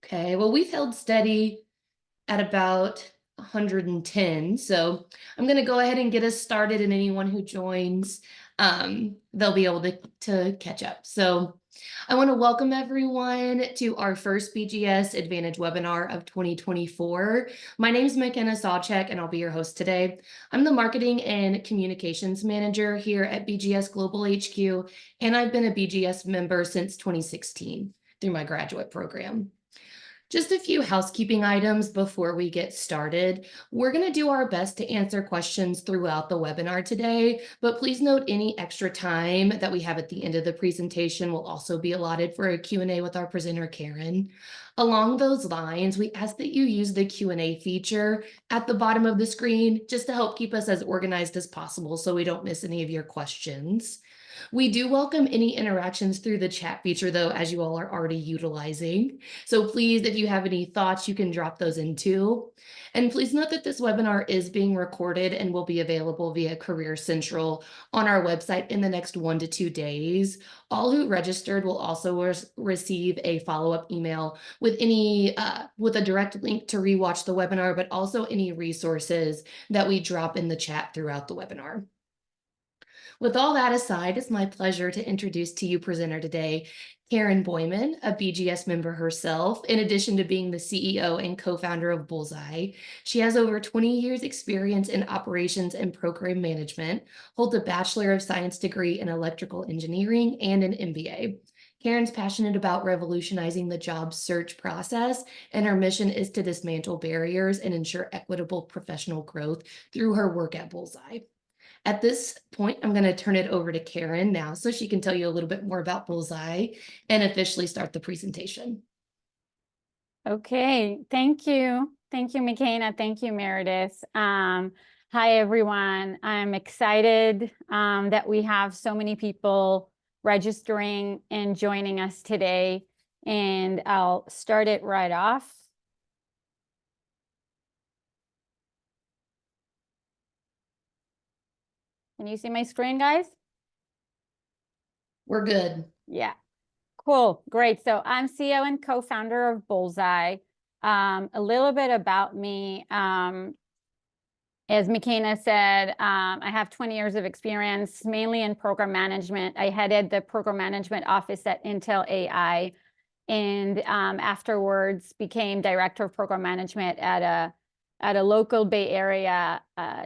Okay, well, we've held steady at about 110. So I'm going to go ahead and get us started, and anyone who joins, they'll be able to catch up. So I want to welcome everyone to our first BGS Advantage webinar of 2024. My name is McKenna Sawchek, and I'll be your host today. I'm the Marketing and Communications Manager here at BGS Global HQ, and I've been a BGS member since 2016 through my graduate program. Just a few housekeeping items before we get started. We're going to do our best to answer questions throughout the webinar today, but please note any extra time that we have at the end of the presentation will also be allotted for a Q&A with our presenter, Keren. Along those lines, we ask that you use the Q&A feature at the bottom of the screen just to help keep us as organized as possible so we don't miss any of your questions. We do welcome any interactions through the chat feature, though, as you all are already utilizing. So please, if you have any thoughts, you can drop those in too. And please note that this webinar is being recorded and will be available via Career Central on our website in the next 1 to 2 days. All who registered will also receive a follow-up email with with a direct link to rewatch the webinar, but also any resources that we drop in the chat throughout the webinar. With all that aside, it's my pleasure to introduce to you presenter today, Keren Boiman, a BGS member herself. In addition to being the CEO and co-founder of Bullseye, she has over 20 years experience in operations and program management, holds a Bachelor of Science degree in electrical engineering and an MBA. Keren's passionate about revolutionizing the job search process, and her mission is to dismantle barriers and ensure equitable professional growth through her work at Bullseye. At this point, I'm going to turn it over to Keren now so she can tell you a little bit more about Bullseye and officially start the presentation. Okay, thank you. Thank you, McKenna. Thank you, Meredith. Hi, everyone. I'm excited that we have so many people registering and joining us today. And I'll start it right off. Can you see my screen, guys? We're good. Yeah. Cool. Great. So I'm CEO and co-founder of Bullseye. A little bit about me. As McKenna said, I have 20 years of experience, mainly in program management. I headed the program management office at Intel AI, and afterwards became director of program management at a local Bay Area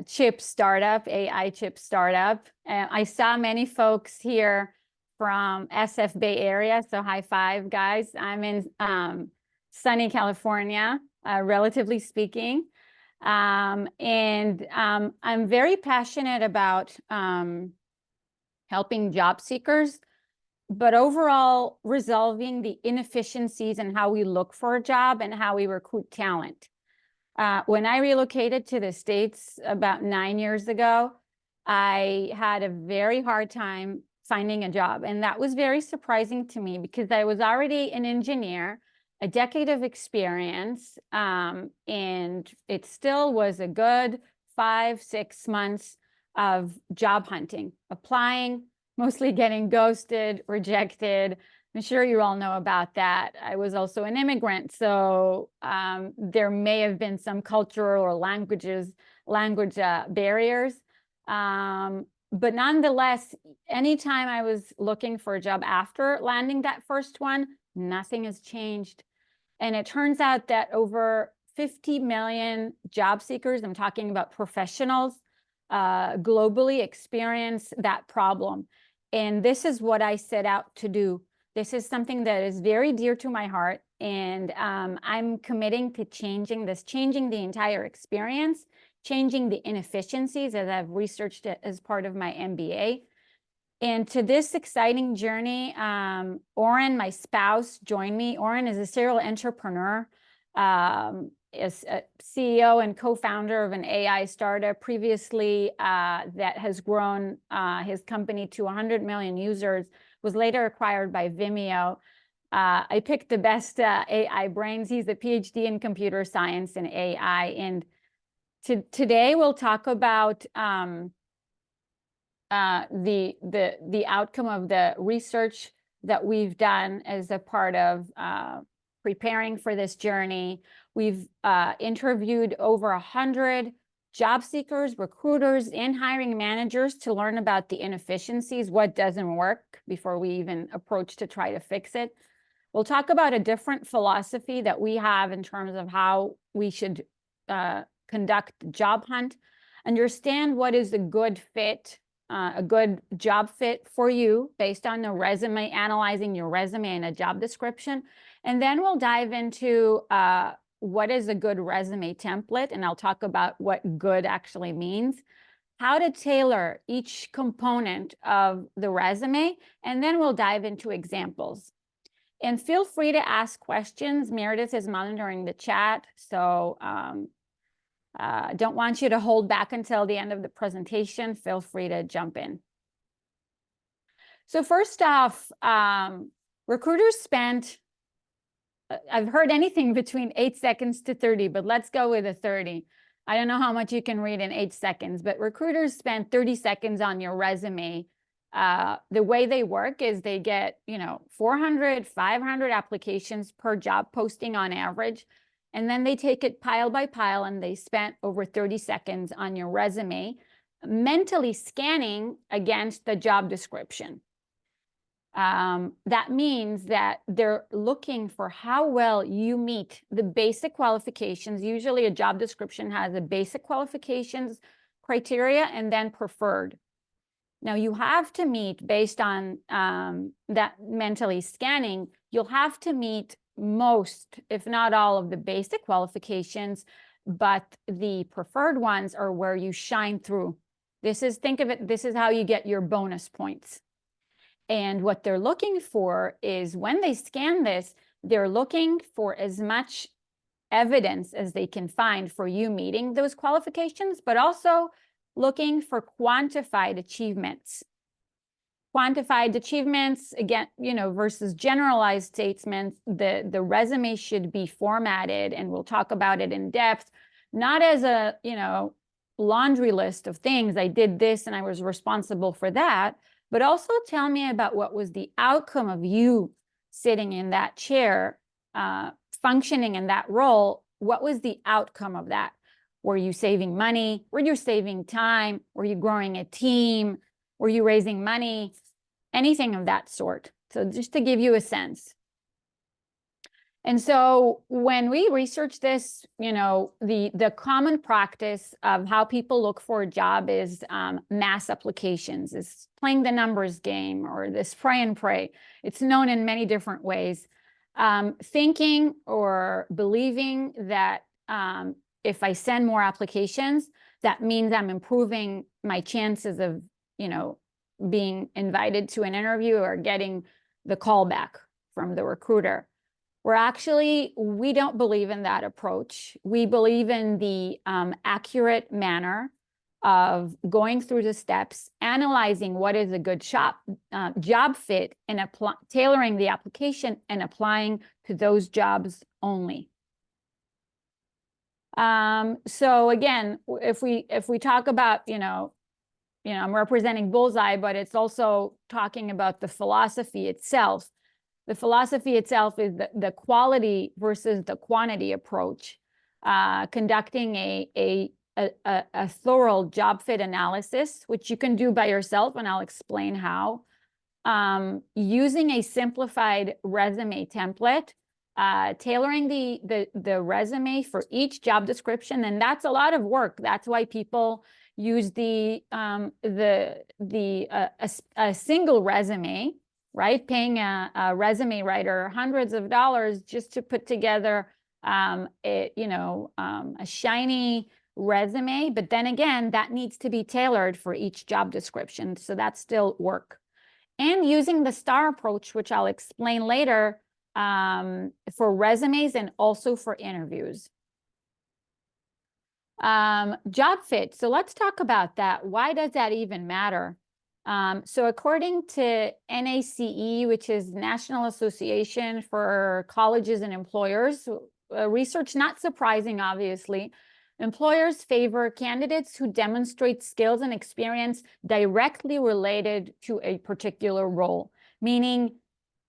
chip startup, AI chip startup. And I saw many folks here from SF Bay Area, so high five, guys. I'm in sunny California, relatively speaking. I'm very passionate about helping job seekers, but overall resolving the inefficiencies in how we look for a job and how we recruit talent. When I relocated to the States about 9 years ago, I had a very hard time finding a job. And that was very surprising to me because I was already an engineer, a decade of experience, and it still was a good 5-6 months of job hunting, applying, mostly getting ghosted, rejected. I'm sure you all know about that. I was also an immigrant, so there may have been some cultural or language barriers. But nonetheless, anytime I was looking for a job after landing that first one, nothing has changed. And it turns out that over 50 million job seekers, I'm talking about professionals, globally experience that problem. And this is what I set out to do. This is something that is very dear to my heart, and I'm committing to changing this, changing the entire experience, changing the inefficiencies, as I've researched it as part of my MBA. And to this exciting journey, Oren, my spouse, joined me. Oren is a serial entrepreneur, is a CEO and co-founder of an AI startup previously that has grown his company to 100 million users, was later acquired by Vimeo. I picked the best AI brains. He's a PhD in computer science and AI. And today we'll talk about the outcome of the research that we've done as a part of preparing for this journey. We've interviewed over 100 job seekers, recruiters, and hiring managers to learn about the inefficiencies, what doesn't work, before we even approach to try to fix it. We'll talk about a different philosophy that we have in terms of how we should conduct job hunt, understand what is a good fit, a good job fit for you based on the resume, analyzing your resume and a job description. And then we'll dive into what is a good resume template, and I'll talk about what good actually means, how to tailor each component of the resume, and then we'll dive into examples. And feel free to ask questions. Meredith is monitoring the chat, so don't want you to hold back until the end of the presentation. Feel free to jump in. So first off, recruiters spent, I've heard anything between 8 seconds to 30, but let's go with a 30. I don't know how much you can read in 8 seconds, but recruiters spend 30 seconds on your resume. The way they work is they get, 400, 500 applications per job posting on average. And then they take it pile by pile, and they spent over 30 seconds on your resume, mentally scanning against the job description. That means that they're looking for how well you meet the basic qualifications. Usually a job description has a basic qualifications criteria and then preferred. Now you have to meet, based on that mentally scanning, you'll have to meet most, if not all, of the basic qualifications, but the preferred ones are where you shine through. Think of it, this is how you get your bonus points. And what they're looking for is, when they scan this, they're looking for as much evidence as they can find for you meeting those qualifications, but also looking for quantified achievements. Quantified achievements, again, versus generalized statements. The resume should be formatted, and we'll talk about it in depth, not as a, laundry list of things. I did this and I was responsible for that, but also tell me about what was the outcome of you sitting in that chair, functioning in that role. What was the outcome of that? Were you saving money? Were you saving time? Were you growing a team? Were you raising money? Anything of that sort. So just to give you a sense. And so when we research this, the common practice of how people look for a job is mass applications, is playing the numbers game, or the spray and pray. It's known in many different ways. Thinking or believing that if I send more applications, that means I'm improving my chances of, being invited to an interview or getting the call back from the recruiter. We don't believe in that approach. We believe in the accurate manner of going through the steps, analyzing what is a good job fit, and tailoring the application and applying to those jobs only. So again, if we talk about, I'm representing Bullseye, but it's also talking about the philosophy itself. The philosophy itself is the quality versus the quantity approach, conducting a thorough job fit analysis, which you can do by yourself, and I'll explain how. Using a simplified resume template, tailoring the resume for each job description, and that's a lot of work. That's why people use a single resume, right? Paying a resume writer hundreds of dollars just to put together a shiny resume. But then again, that needs to be tailored for each job description. So that's still work. And using the STAR approach, which I'll explain later, for resumes and also for interviews. Job fit. So let's talk about that. Why does that even matter? So according to NACE, which is National Association for Colleges and Employers, research not surprising, obviously, employers favor candidates who demonstrate skills and experience directly related to a particular role, meaning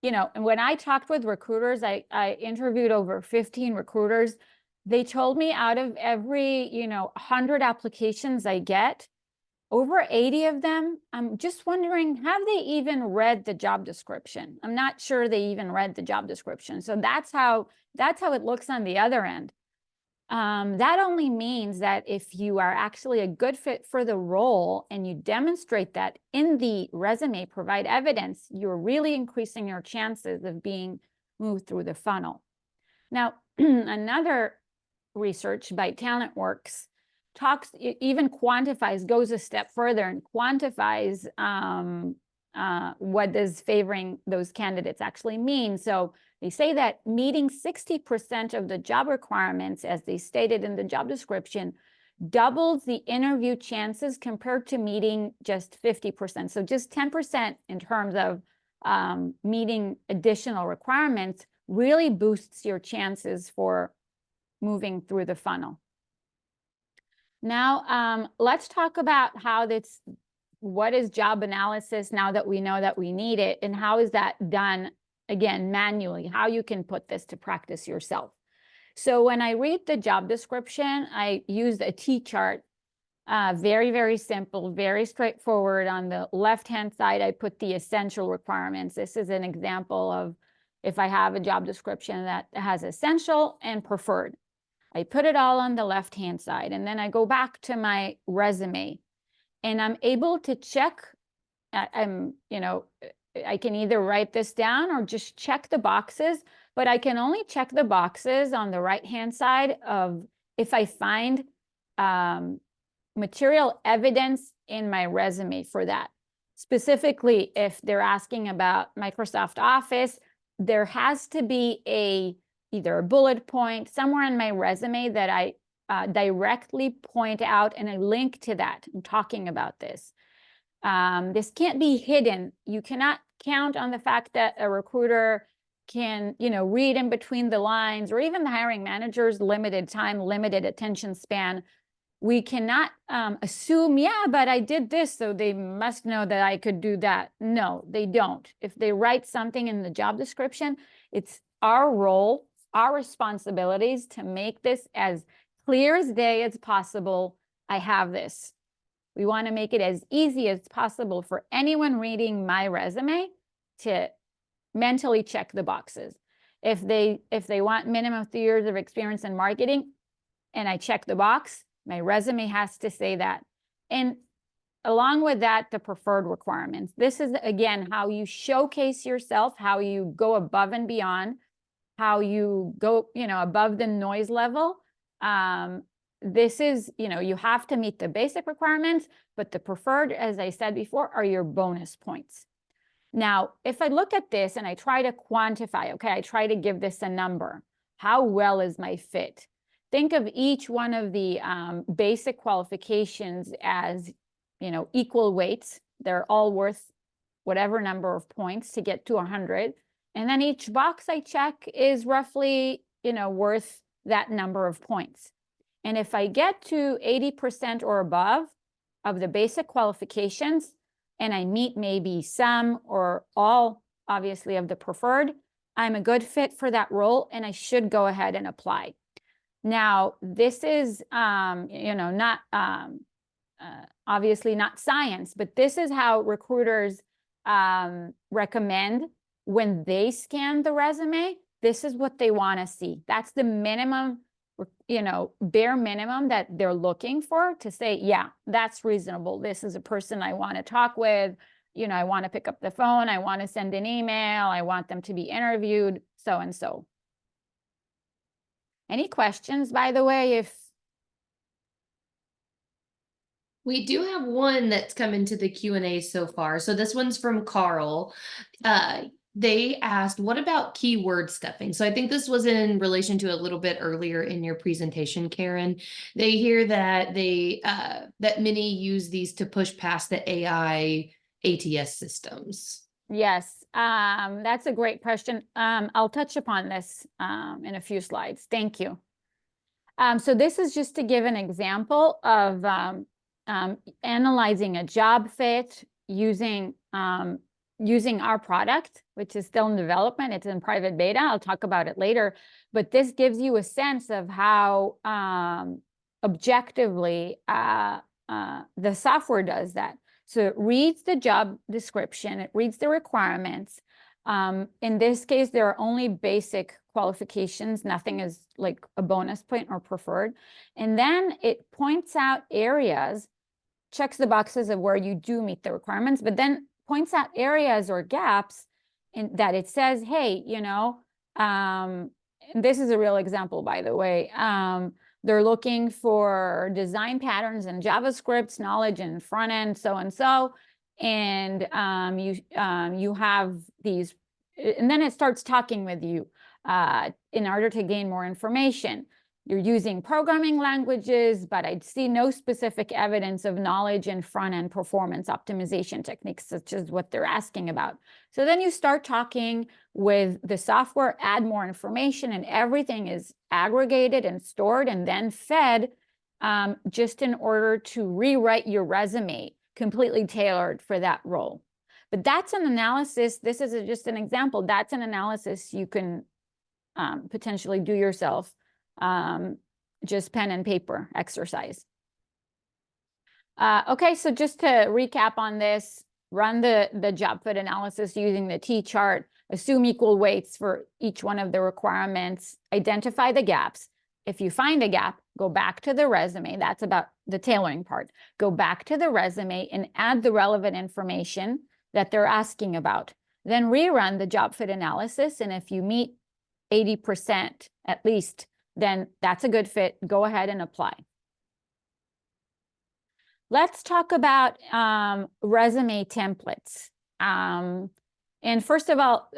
you know, and when I talked with recruiters, I interviewed over 15 recruiters. They told me out of every, you know, 100 applications I get, over 80 of them, I'm just wondering, have they even read the job description? I'm not sure they even read the job description. So that's how it looks on the other end. That only means that if you are actually a good fit for the role and you demonstrate that in the resume, provide evidence, you're really increasing your chances of being moved through the funnel. Now, another research by TalentWorks even quantifies, goes a step further and quantifies what does favoring those candidates actually mean. So they say that meeting 60% of the job requirements, as they stated in the job description, doubles the interview chances compared to meeting just 50%. So just 10% in terms of meeting additional requirements really boosts your chances for moving through the funnel. Now, let's talk about what is job analysis now that we know that we need it, and how is that done, again, manually, how you can put this to practice yourself. So when I read the job description, I use a T-chart, very, very simple, very straightforward. On the left-hand side, I put the essential requirements. This is an example of if I have a job description that has essential and preferred. I put it all on the left-hand side, and then I go back to my resume, and I'm able to check. You know, I can either write this down or just check the boxes, but I can only check the boxes on the right-hand side of if I find material evidence in my resume for that. Specifically, if they're asking about Microsoft Office, there has to be either a bullet point somewhere in my resume that I directly point out and I link to that. I'm talking about this. This can't be hidden. You cannot count on the fact that a recruiter can, you know, read in between the lines, or even the hiring manager's limited time, limited attention span. We cannot assume, yeah, but I did this, so they must know that I could do that. No, they don't. If they write something in the job description, it's our role, our responsibilities to make this as clear as day as possible. I have this. We want to make it as easy as possible for anyone reading my resume to mentally check the boxes. If they want minimum 3 years of experience in marketing, and I check the box, my resume has to say that. And along with that, the preferred requirements. This is, again, how you showcase yourself, how you go above and beyond, how you go, you know, above the noise level. This is, you know, you have to meet the basic requirements, but the preferred, as I said before, are your bonus points. Now, if I look at this and I try to quantify, okay, I try to give this a number, how well is my fit? Think of each one of the basic qualifications as, you know, equal weights. They're all worth whatever number of points to get to 100. And then each box I check is roughly, you know, worth that number of points. And if I get to 80% or above of the basic qualifications, and I meet maybe some or all, obviously, of the preferred, I'm a good fit for that role, and I should go ahead and apply. Now, this is, you know, not obviously not science, but this is how recruiters recommend when they scan the resume. This is what they want to see. That's the minimum, you know, bare minimum that they're looking for to say, yeah, that's reasonable. This is a person I want to talk with. You know, I want to pick up the phone. I want to send an email. I want them to be interviewed, so and so. Any questions, by the way? We do have one that's come into the Q&A so far. So this one's from Carl. They asked, what about keyword stuffing? So I think this was in relation to a little bit earlier in your presentation, Keren. They hear that that many use these to push past the AI ATS systems. Yes, that's a great question. I'll touch upon this in a few slides. Thank you. So this is just to give an example of analyzing a job fit using using our product, which is still in development. It's in private beta. I'll talk about it later. But this gives you a sense of how objectively the software does that. So it reads the job description, it reads the requirements. In this case, there are only basic qualifications. Nothing is like a bonus point or preferred. And then it points out areas, checks the boxes of where you do meet the requirements, but then points out areas or gaps in that it says, hey, you know, this is a real example, by the way. They're looking for design patterns and JavaScript knowledge and front end, so and so. And you have these, and then it starts talking with you in order to gain more information. You're using programming languages, but I see no specific evidence of knowledge in front-end performance optimization techniques, such as what they're asking about. So then you start talking with the software, add more information, and everything is aggregated and stored and then fed just in order to rewrite your resume completely tailored for that role. But that's an analysis. This is just an example. That's an analysis you can potentially do yourself. Just pen and paper exercise. Okay, so just to recap on this, run the job fit analysis using the T-chart, assume equal weights for each one of the requirements, identify the gaps. If you find a gap, go back to the resume. That's about the tailoring part. Go back to the resume and add the relevant information that they're asking about. Then rerun the job fit analysis, and if you meet 80% at least, then that's a good fit. Go ahead and apply. Let's talk about resume templates. And first of all,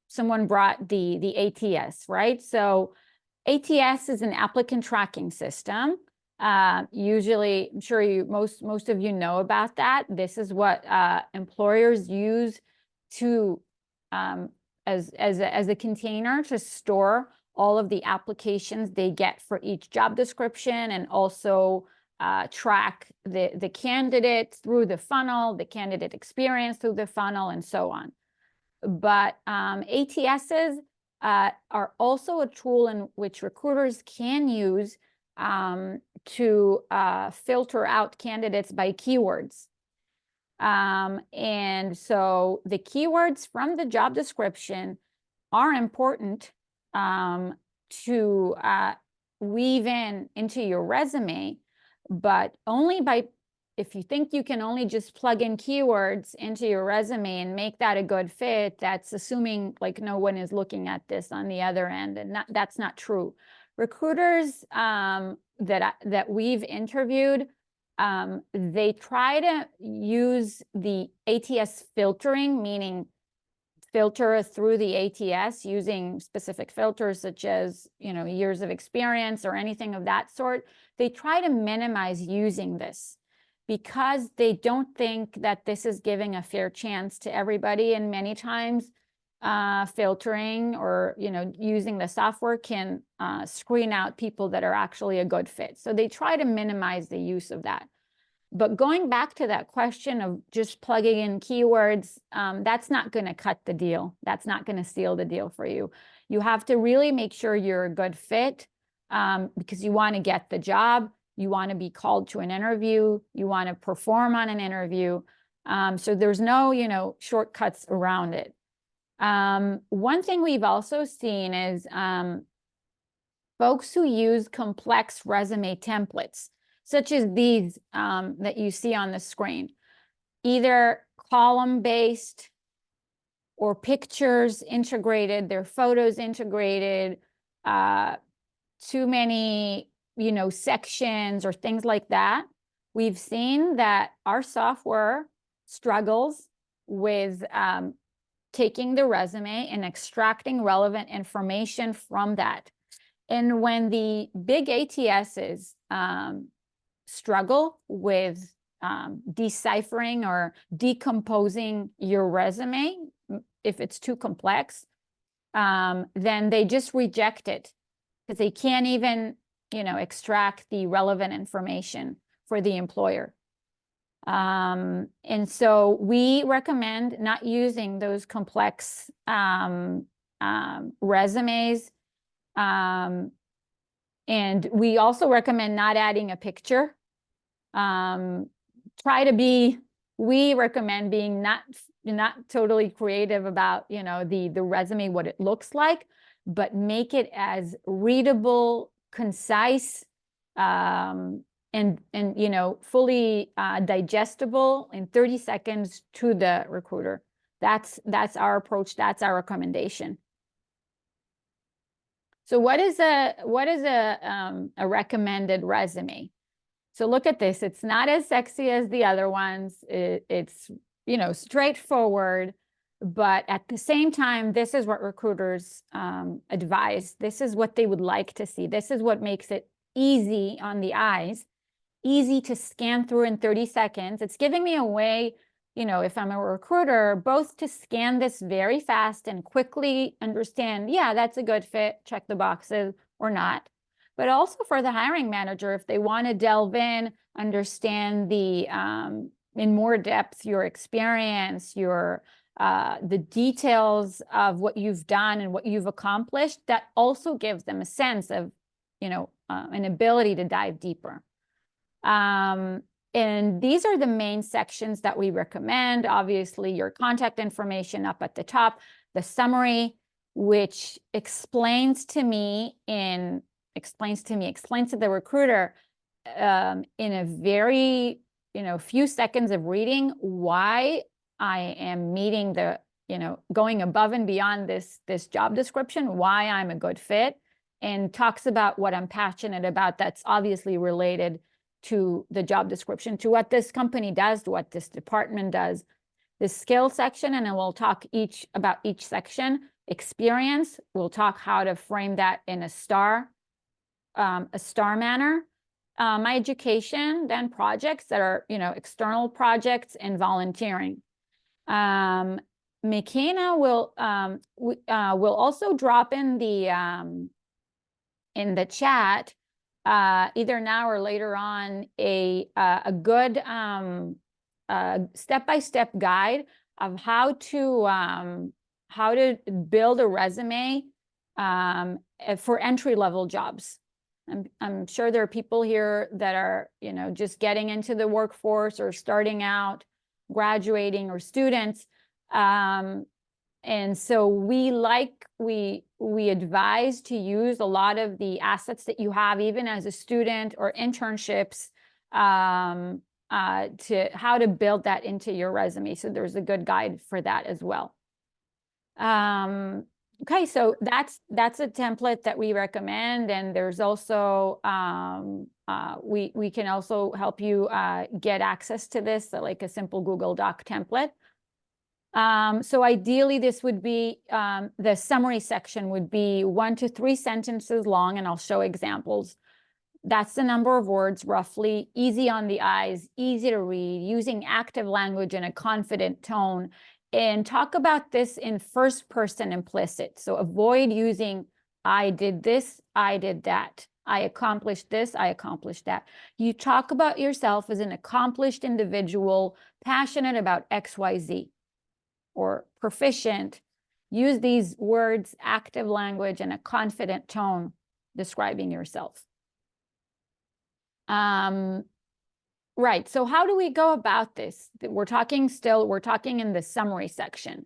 someone brought the ATS, right? So ATS is an applicant tracking system. Usually, I'm sure most of you know about that. This is what employers use to as a container to store all of the applications they get for each job description, and also track the candidate through the funnel, the candidate experience through the funnel, and so on. But ATSs are also a tool in which recruiters can use to filter out candidates by keywords. And so the keywords from the job description are important to weave into your resume, but only if you think you can only just plug in keywords into your resume and make that a good fit, that's assuming like no one is looking at this on the other end, and that's not true. Recruiters that we've interviewed, they try to use the ATS filtering, meaning filter through the ATS using specific filters such as, you know, years of experience or anything of that sort. They try to minimize using this because they don't think that this is giving a fair chance to everybody. And many times filtering or, you know, using the software can screen out people that are actually a good fit. So they try to minimize the use of that. But going back to that question of just plugging in keywords, that's not going to cut the deal. That's not going to seal the deal for you. You have to really make sure you're a good fit because you want to get the job. You want to be called to an interview. You want to perform on an interview. So there's no, you know, shortcuts around it. One thing we've also seen is folks who use complex resume templates, such as these that you see on the screen, either column-based or pictures integrated, their photos integrated, too many, you know, sections or things like that. We've seen that our software struggles with taking the resume and extracting relevant information from that. And when the big ATSs struggle with deciphering or decomposing your resume, if it's too complex, then they just reject it because they can't even, you know, extract the relevant information for the employer. And so we recommend not using those complex resumes. And we also recommend not adding a picture. We recommend being not totally creative about, you know, the resume, what it looks like, but make it as readable, concise, and you know, fully digestible in 30 seconds to the recruiter. That's our approach. That's our recommendation. So what is a recommended resume? So look at this. It's not as sexy as the other ones. It's, you know, straightforward, but at the same time, this is what recruiters advise. This is what they would like to see. This is what makes it easy on the eyes, easy to scan through in 30 seconds. It's giving me a way, you know, if I'm a recruiter, both to scan this very fast and quickly understand, yeah, that's a good fit, check the boxes, or not. But also for the hiring manager, if they want to delve in, understand the in more depth your experience, your the details of what you've done and what you've accomplished, that also gives them a sense of, you know, an ability to dive deeper. And these are the main sections that we recommend. Obviously, your contact information up at the top, the summary, which explains to the recruiter in a very, you know, few seconds of reading why I am meeting the, you know, going above and beyond this job description, why I'm a good fit, and talks about what I'm passionate about that's obviously related to the job description, to what this company does, to what this department does. The skill section, and then we'll talk about each section. Experience, we'll talk how to frame that in a star manner. My education, then projects that are, you know, external projects, and volunteering. McKenna will also drop in the chat either now or later on a good step-by-step guide of how to build a resume for entry-level jobs. I'm sure there are people here that are, you know, just getting into the workforce or starting out, graduating, or students. And so we advise to use a lot of the assets that you have, even as a student, or internships, to how to build that into your resume. So there's a good guide for that as well. Okay, so that's a template that we recommend, and there's also we can also help you get access to this, like a simple Google Doc template. So ideally, this would be the summary section would be 1 to 3 sentences long, and I'll show examples. That's the number of words, roughly, easy on the eyes, easy to read, using active language in a confident tone. And talk about this in first person implicit. So avoid using I did this, I did that, I accomplished this, I accomplished that. You talk about yourself as an accomplished individual, passionate about XYZ, or proficient. Use these words, active language, and a confident tone describing yourself. Right, so how do we go about this? We're talking in the summary section.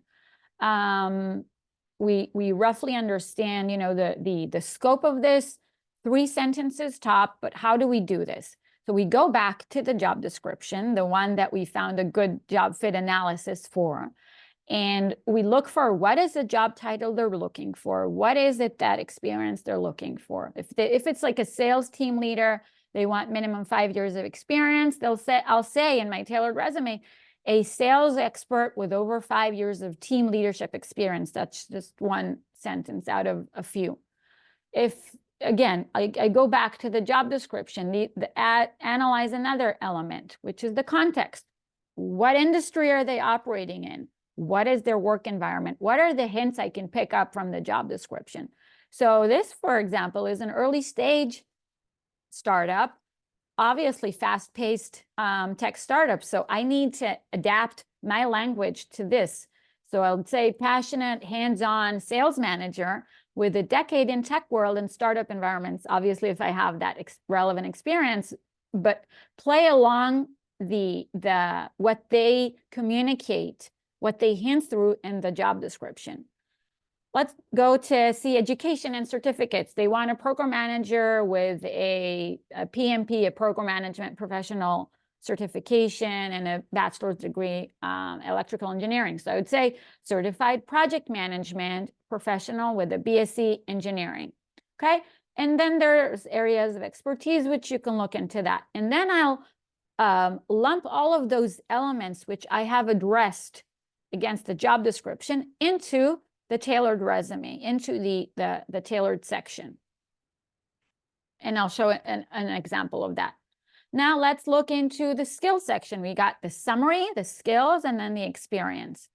We roughly understand, you know, the scope of this, 3 sentences top, but how do we do this? So we go back to the job description, the one that we found a good job fit analysis for, and we look for what is the job title they're looking for, what is it that experience they're looking for. If it's like a sales team leader, they want minimum 5 years of experience. I'll say in my tailored resume, a sales expert with over 5 years of team leadership experience. That's just one sentence out of a few. If, again, I go back to the job description, analyze another element, which is the context. What industry are they operating in? What is their work environment? What are the hints I can pick up from the job description? So this, for example, is an early stage startup. obviously fast-paced tech startups. So I need to adapt my language to this. So I would say passionate, hands-on sales manager with a decade in tech world and startup environments. Obviously, if I have that relevant experience, but play along what they communicate, what they hint through in the job description. Let's go to see education and certificates. They want a program manager with a PMP, a program management professional certification, and a bachelor's degree, electrical engineering. So I would say certified project management professional with a BSc engineering. Okay. And then there's areas of expertise, which you can look into that. And then I'll lump all of those elements, which I have addressed against the job description, into the tailored resume, into the tailored section. And I'll show an example of that. Now let's look into the skills section. We got the summary, the skills, and then the experience.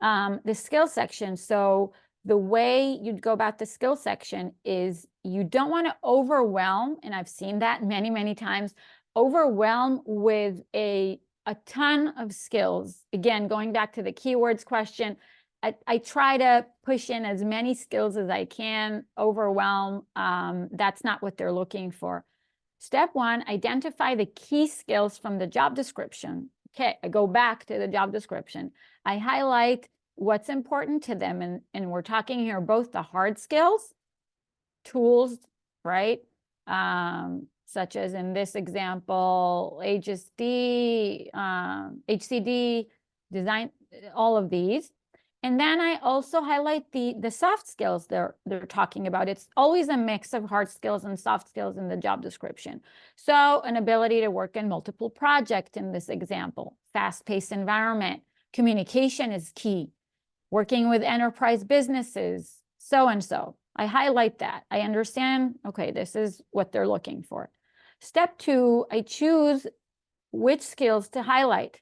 The skills section. So the way you'd go about the skills section is you don't want to overwhelm, and I've seen that many, many times, overwhelm with a ton of skills. Again, going back to the keywords question, I try to push in as many skills as I can. Overwhelm, that's not what they're looking for. Step one, identify the key skills from the job description. Okay, I go back to the job description. I highlight what's important to them. And we're talking here both the hard skills, tools, right? Such as in this example, HSD, HCD, design, all of these. And then I also highlight the soft skills they're talking about. It's always a mix of hard skills and soft skills in the job description. So an ability to work in multiple projects in this example, fast-paced environment, communication is key, working with enterprise businesses, so and so. I highlight that. I understand, okay, this is what they're looking for. Step two, I choose which skills to highlight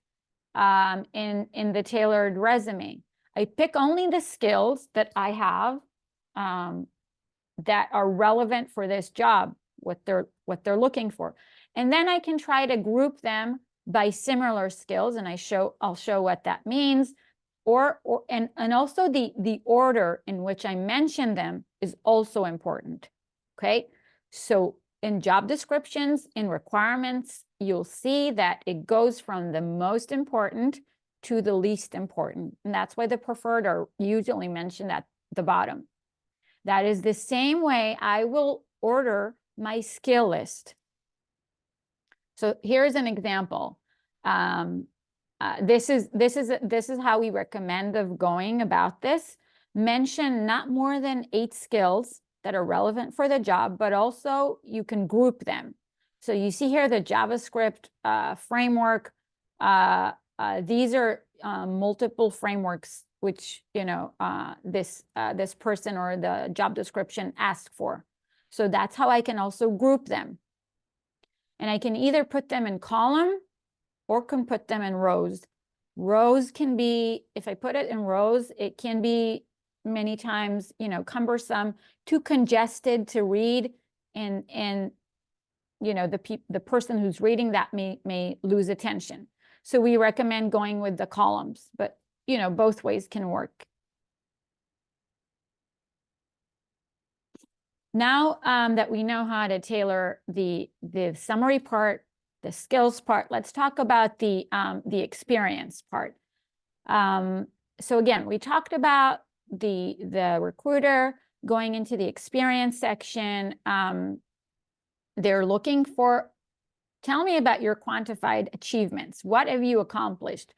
in the tailored resume. I pick only the skills that I have that are relevant for this job, what they're looking for. And then I can try to group them by similar skills, and I'll show what that means. And also the order in which I mention them is also important. Okay. So in job descriptions, in requirements, you'll see that it goes from the most important to the least important. And that's why the preferred are usually mentioned at the bottom. That is the same way I will order my skill list. So here's an example. This is how we recommend of going about this. Mention not more than 8 skills that are relevant for the job, but also you can group them. So you see here the JavaScript framework. These are multiple frameworks which this person or the job description asked for. So that's how I can also group them. And I can either put them in column or can put them in rows. Rows can be, if I put it in rows, it can be many times, cumbersome, too congested to read, and the person who's reading that may lose attention. So we recommend going with the columns, but both ways can work. Now that we know how to tailor the summary part, the skills part, let's talk about the experience part. So again, we talked about the recruiter going into the experience section. They're looking for, tell me about your quantified achievements. What have you accomplished?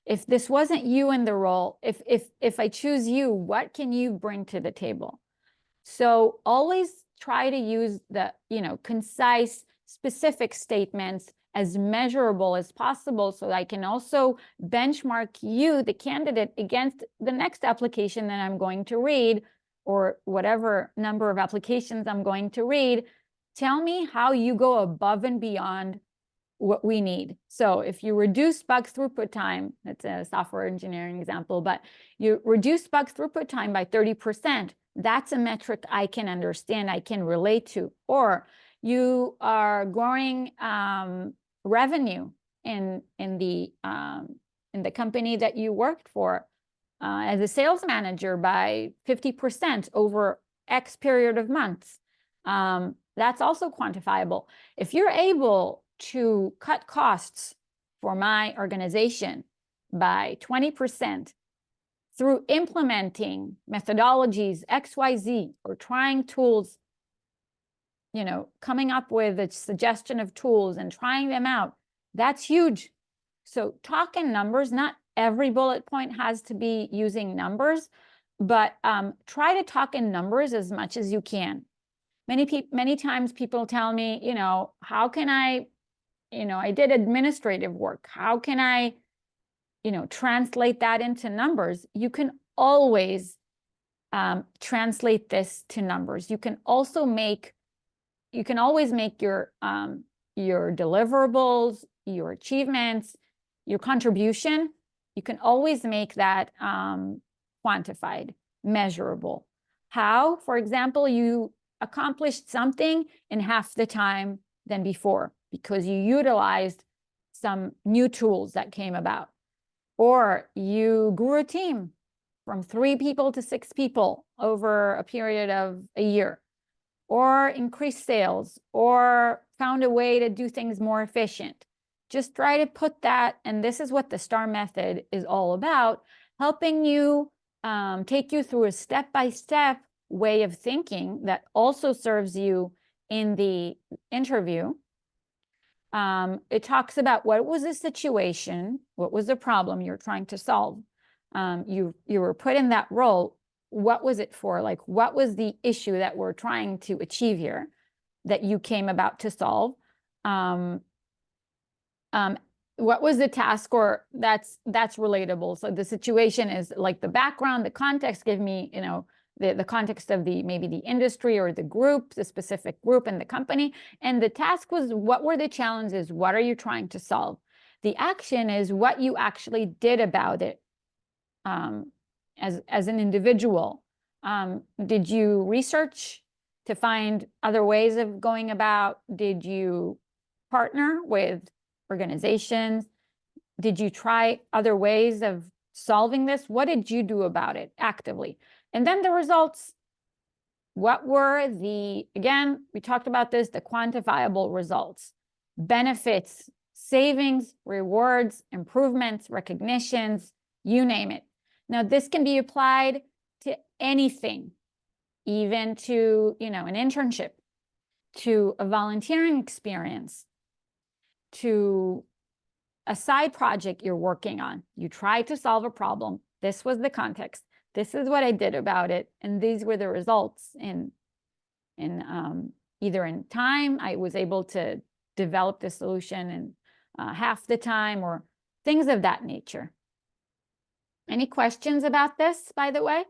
If this wasn't you in the role, if I choose you, what can you bring to the table? So always try to use the, concise, specific statements as measurable as possible, so I can also benchmark you, the candidate, against the next application that I'm going to read, or whatever number of applications I'm going to read. Tell me how you go above and beyond what we need. So if you reduce bug throughput time, that's a software engineering example, but you reduce bug throughput time by 30%, that's a metric I can understand, I can relate to. Or You are growing revenue in the company that you worked for as a sales manager by 50% over X period of months. That's also quantifiable. If you're able to cut costs for my organization by 20% through implementing methodologies XYZ or trying tools, you know, coming up with a suggestion of tools and trying them out, that's huge. So talk in numbers. Not every bullet point has to be using numbers, but try to talk in numbers as much as you can. Many times people tell me, you know, how can I, you know, I did administrative work. How can I, you know, translate that into numbers? You can always translate this to numbers. You can also make, you can always make your deliverables, your achievements, your contribution, you can always make that quantified, measurable. How? For example, you accomplished something in half the time than before because you utilized some new tools that came about. Or you grew a team from 3 people to 6 people over a period of a year, or increased sales, or found a way to do things more efficient. Just try to put that, and this is what the STAR method is all about, helping you take you through a step-by-step way of thinking that also serves you in the interview. It talks about what was the situation, what was the problem you're trying to solve. You were put in that role. What was it for? Like, what was the issue that we're trying to achieve here that you came about to solve? What was the task? Or that's relatable. So the situation is like the background, the context, give me, you know, the context of the maybe the industry or the group, the specific group in the company. And the task was, what were the challenges? What are you trying to solve? The action is what you actually did about it as an individual. Did you research to find other ways of going about? Did you partner with organizations? Did you try other ways of solving this? What did you do about it actively? And then the results. What were the, again, we talked about this, the quantifiable results, benefits, savings, rewards, improvements, recognitions, you name it. Now, this can be applied to anything, even to, you know, an internship, to a volunteering experience, to a side project you're working on. You tried to solve a problem. This was the context. This is what I did about it. And these were the results in either in time, I was able to develop the solution in half the time, or things of that nature. Any questions about this, by the way?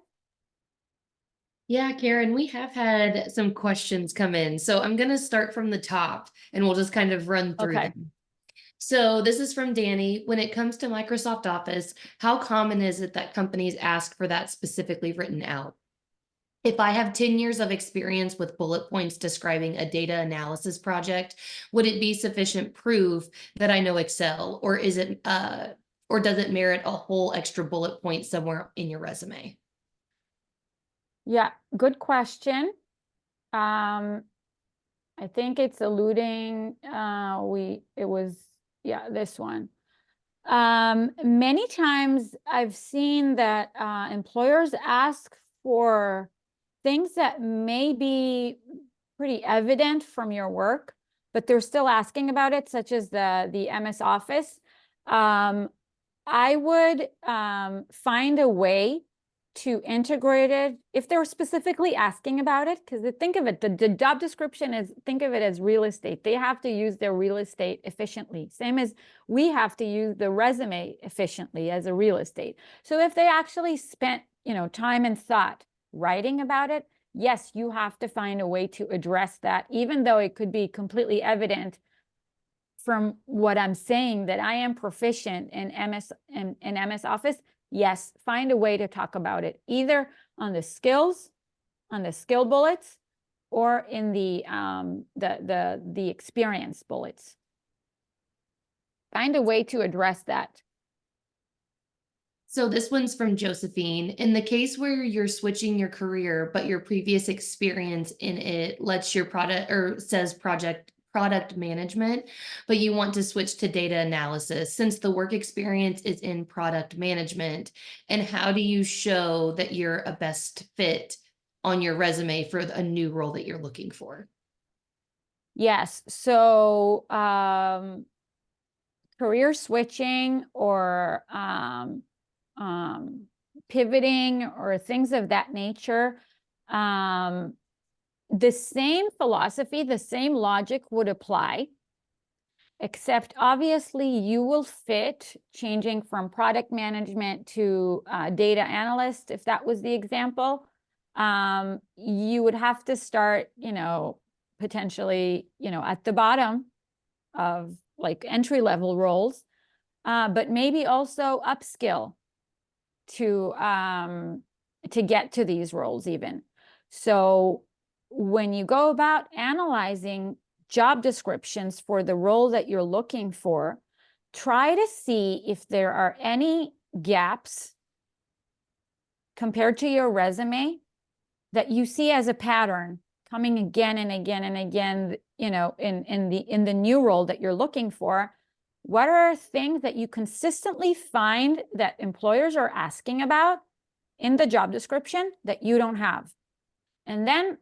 Yeah, Karen, we have had some questions come in. So I'm going to start from the top and we'll just kind of run through them. So this is from Danny. When it comes to Microsoft Office, how common is it that companies ask for that specifically written out? If I have 10 years of experience with bullet points describing a data analysis project, would it be sufficient proof that I know Excel, or is it or does it merit a whole extra bullet point somewhere in your resume? Yeah, good question. I think it's alluding, this one. Many times I've seen that employers ask for things that may be pretty evident from your work, but they're still asking about it, such as the MS Office. I would find a way to integrate it if they're specifically asking about it, because think of it, the job description is, think of it as real estate. They have to use their real estate efficiently, same as we have to use the resume efficiently as a real estate. So if they actually spent, you know, time and thought writing about it, yes, you have to find a way to address that, even though it could be completely evident from what I'm saying that I am proficient in MS Office. Yes, find a way to talk about it, either on the skills, on the skill bullets, or in the experience bullets. Find a way to address that. So this one's from Josephine. In the case where you're switching your career, but your previous experience in it lets your product or says product management, but you want to switch to data analysis since the work experience is in product management. And how do you show that you're a best fit on your resume for a new role that you're looking for? Yes. So career switching or pivoting or things of that nature, the same philosophy, the same logic would apply, except obviously you will fit changing from product management to data analyst, if that was the example. You would have to start, potentially, at the bottom of like entry-level roles, but maybe also upskill to get to these roles even. So when you go about analyzing job descriptions for the role that you're looking for, try to see if there are any gaps compared to your resume that you see as a pattern coming again and again and again, in the new role that you're looking for. What are things that you consistently find that employers are asking about in the job description that you don't have? And then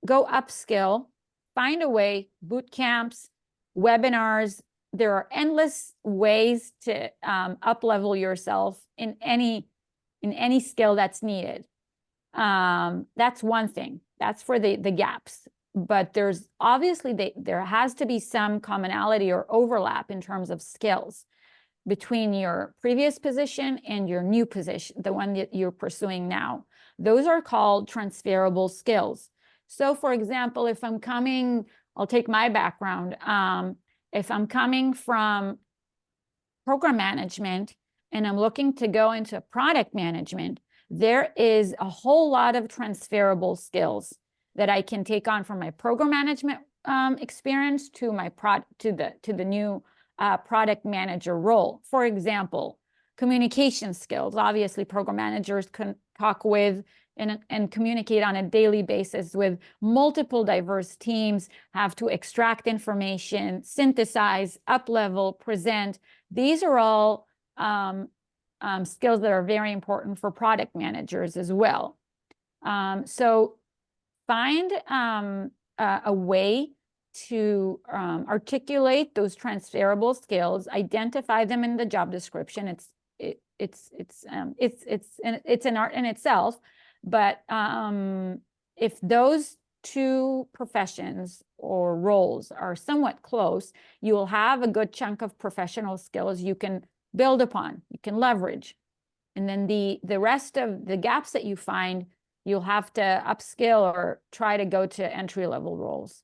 go upskill, find a way, boot camps, webinars. There are endless ways to up-level yourself in any skill that's needed. That's one thing. That's for the gaps. But there's obviously there has to be some commonality or overlap in terms of skills between your previous position and your new position, the one that you're pursuing now. Those are called transferable skills. So for example, if I'm coming, I'll take my background. If I'm coming from program management and I'm looking to go into product management, there is a whole lot of transferable skills that I can take on from my program management experience to my to the new product manager role. For example, communication skills. Obviously, program managers can talk with and communicate on a daily basis with multiple diverse teams, have to extract information, synthesize, up-level, present. These are all skills that are very important for product managers as well. So find a way to articulate those transferable skills, identify them in the job description. It's an art in itself, but if those two professions or roles are somewhat close, you will have a good chunk of professional skills you can build upon, you can leverage. And then the rest of the gaps that you find, you'll have to upskill or try to go to entry-level roles.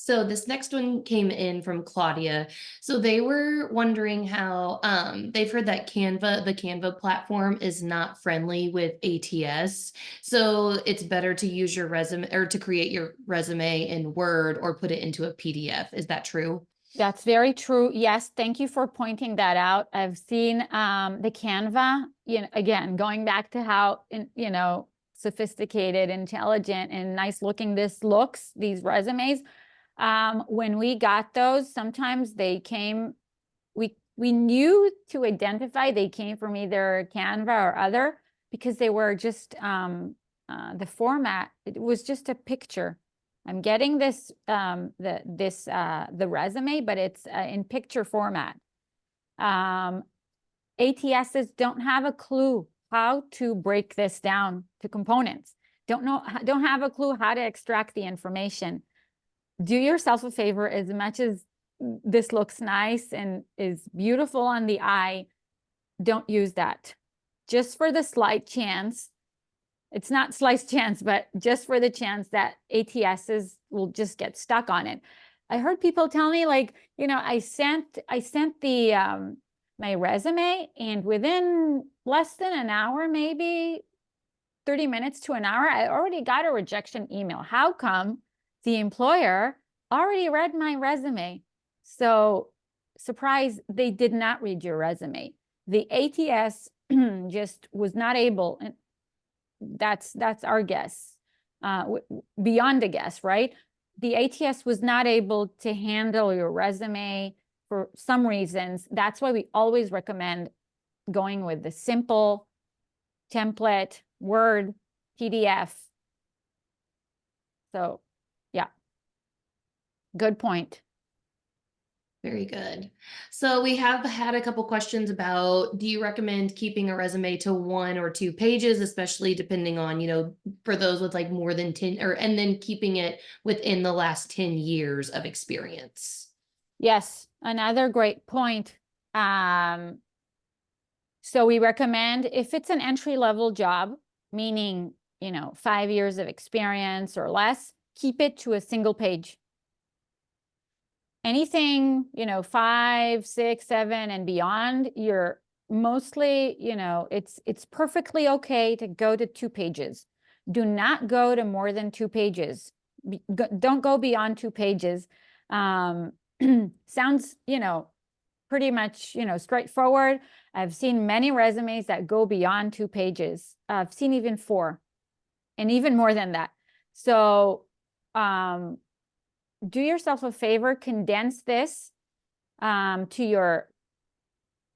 So this next one came in from Claudia. So they were wondering how they've heard that the Canva platform is not friendly with ATS. So it's better to use your resume or to create your resume in Word or put it into a PDF. Is that true? That's very true. Yes, thank you for pointing that out. I've seen the Canva, again, going back to how, sophisticated, intelligent, and nice looking this looks, these resumes. When we got those, sometimes they came, we knew to identify they came from either Canva or other, because they were just, the format, it was just a picture. I'm getting this, the resume, but it's in picture format. ATSs don't have a clue how to break this down to components. Don't have a clue how to extract the information. Do yourself a favor, as much as this looks nice and is beautiful on the eye, don't use that. Just for the slight chance, it's not slight chance, but just for the chance that ATSs will just get stuck on it. I heard people tell me, like, I sent the my resume, and within less than an hour, maybe 30 minutes to an hour, I already got a rejection email. How come the employer already read my resume? So surprise, they did not read your resume. The ATS just was not able, and that's our guess, beyond a guess, right? The ATS was not able to handle your resume for some reasons. That's why we always recommend going with the simple template, Word, PDF. So yeah, good point. Very good. So we have had a couple questions about, do you recommend keeping a resume to 1 or 2 pages, especially depending on, for those with like more than 10, and then keeping it within the last 10 years of experience? Yes, another great point. So we recommend, if it's an entry-level job, meaning, 5 years of experience or less, keep it to a single page. Anything, 5, 6, 7 and beyond, you're mostly, it's perfectly okay to go to 2 pages. Do not go to more than 2 pages. Don't go beyond 2 pages. Sounds, pretty much, straightforward. I've seen many resumes that go beyond 2 pages. I've seen even 4 and even more than that. So, do yourself a favor, condense this to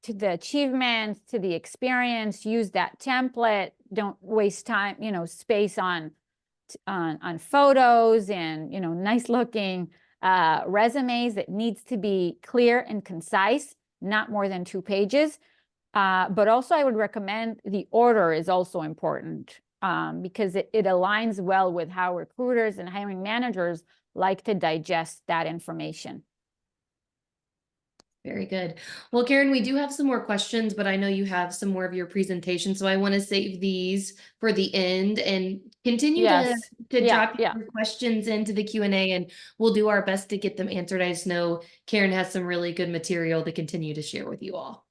the achievements, to the experience, use that template. Don't waste time, space on photos and, nice looking resumes. It needs to be clear and concise, not more than 2 pages. But also I would recommend the order is also important because it aligns well with how recruiters and hiring managers like to digest that information. Very good. Well, Keren, we do have some more questions, but I know you have some more of your presentation, so I want to save these for the end and continue Yes. to Yeah, drop yeah. your questions into the Q&A, and we'll do our best to get them answered. I just know Keren has some really good material to continue to share with you all.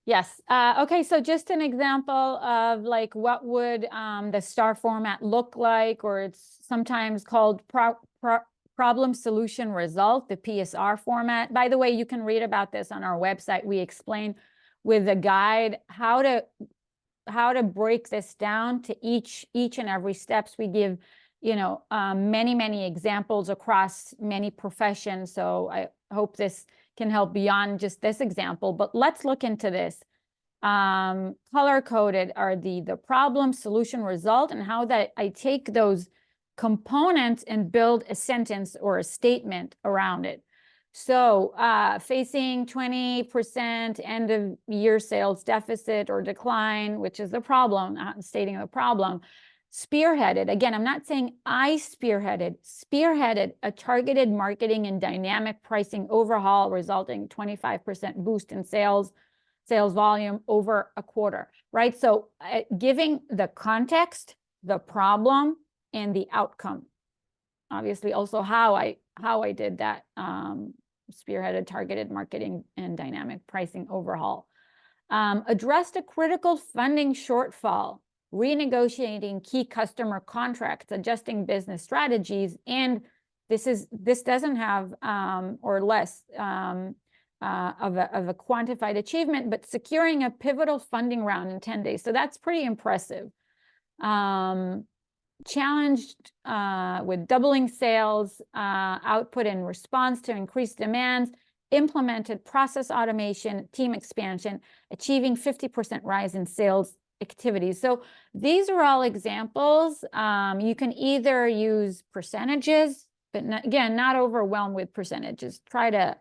Yes. Okay, so just an example of like what would the STAR format look like, or it's sometimes called problem solution result, the PSR format. By the way, you can read about this on our website. We explain with a guide how to break this down to each and every steps. We give, many examples across many professions. So I hope this can help beyond just this example, but let's look into this. Color coded are the problem, solution, result, and how that I take those components and build a sentence or a statement around it. So facing 20% end of year sales deficit or decline, which is the problem, not stating the problem. Spearheaded, again, I'm not saying I spearheaded a targeted marketing and dynamic pricing overhaul resulting 25% boost in sales volume over a quarter, right? So giving the context, the problem, and the outcome. Obviously also how I did that spearheaded targeted marketing and dynamic pricing overhaul. Addressed a critical funding shortfall, renegotiating key customer contracts, adjusting business strategies, and this doesn't have or less of a quantified achievement, but securing a pivotal funding round in 10 days. So that's pretty impressive. Challenged with doubling sales output in response to increased demands, implemented process automation, team expansion, achieving 50% rise in sales activities. So these are all examples. You can either use percentages, but again, not overwhelmed with percentages. Try to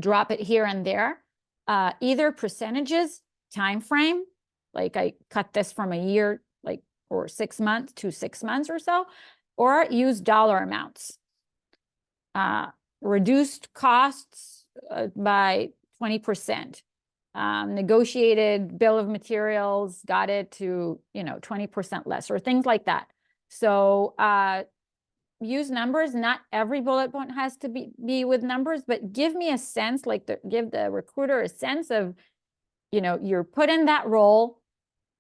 drop it here and there. Either percentages, time frame, like I cut this from a year, like, or 6 months to 6 months or so, or use dollar amounts. Reduced costs by 20%. Negotiated bill of materials, got it to 20% less, or things like that. So use numbers. Not every bullet point has to be with numbers, but give me a sense, like give the recruiter a sense of, you're put in that role,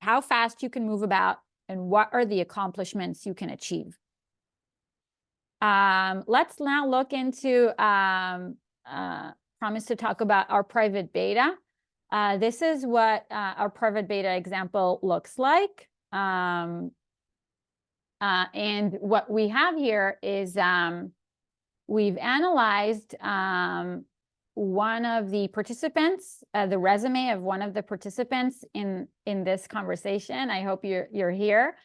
how fast you can move about, and what are the accomplishments you can achieve. Let's now look into, promise to talk about our private beta. This is what our private beta example looks like. And what we have here is we've analyzed one of the participants, the resume of one of the participants in this conversation. I hope you're here.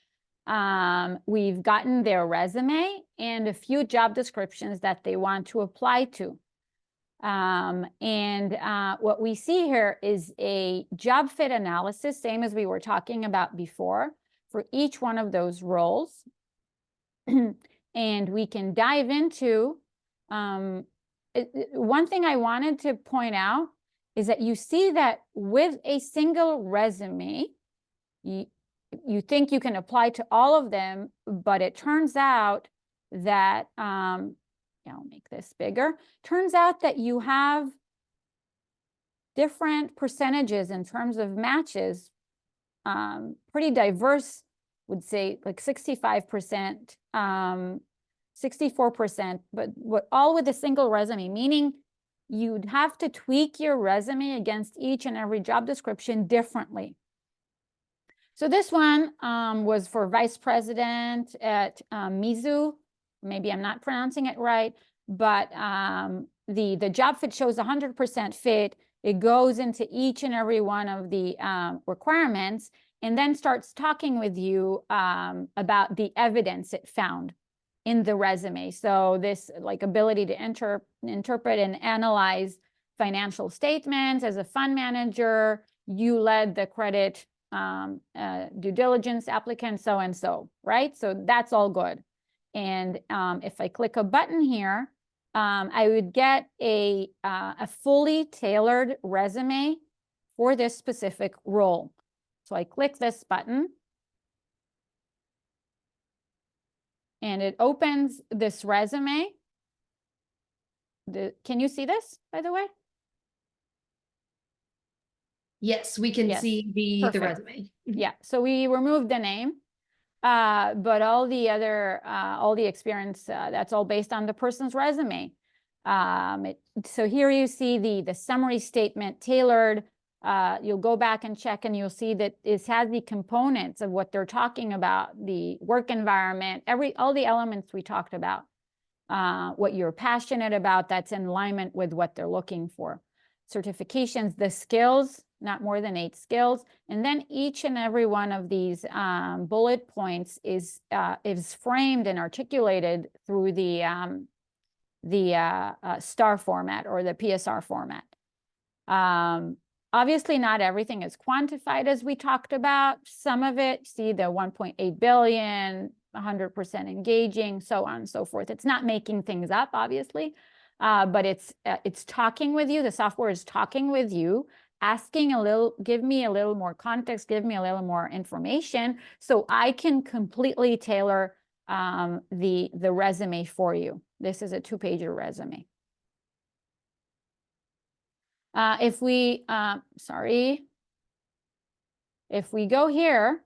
We've gotten their resume and a few job descriptions that they want to apply to. What we see here is a job fit analysis, same as we were talking about before, for each one of those roles. And we can dive into, one thing I wanted to point out is that you see that with a single resume, you think you can apply to all of them, but it turns out that, I'll make this bigger. Turns out that you have different percentages in terms of matches, pretty diverse, would say like 65%, 64%, but all with a single resume, meaning you'd have to tweak your resume against each and every job description differently. So this one was for vice president at Mizu. Maybe I'm not pronouncing it right, but the job fit shows 100% fit. It goes into each and every one of the requirements, and then starts talking with you about the evidence it found in the resume. So this like ability to interpret and analyze financial statements as a fund manager, you led the credit due diligence applicant, so and so, right? So that's all good. And if I click a button here, I would get a fully tailored resume for this specific role. So I click this button, and it opens this resume. Can you see this, by the way? Yes, we can see the Perfect. resume. Yeah, so we removed the name, but all the other, all the experience, that's all based on the person's resume. So here you see the summary statement tailored. You'll go back and check, and you'll see that it has the components of what they're talking about, the work environment, all the elements we talked about, what you're passionate about, that's in alignment with what they're looking for. Certifications, the skills, not more than 8 skills. And then each and every one of these bullet points is framed and articulated through the STAR format or the PSR format. Obviously, not everything is quantified as we talked about. Some of it, see the 1.8 billion, 100% engaging, so on and so forth. It's not making things up, obviously, but it's talking with you. The software is talking with you, asking give me a little more context, give me a little more information, so I can completely tailor the resume for you. This is a 2-pager resume. If we go here,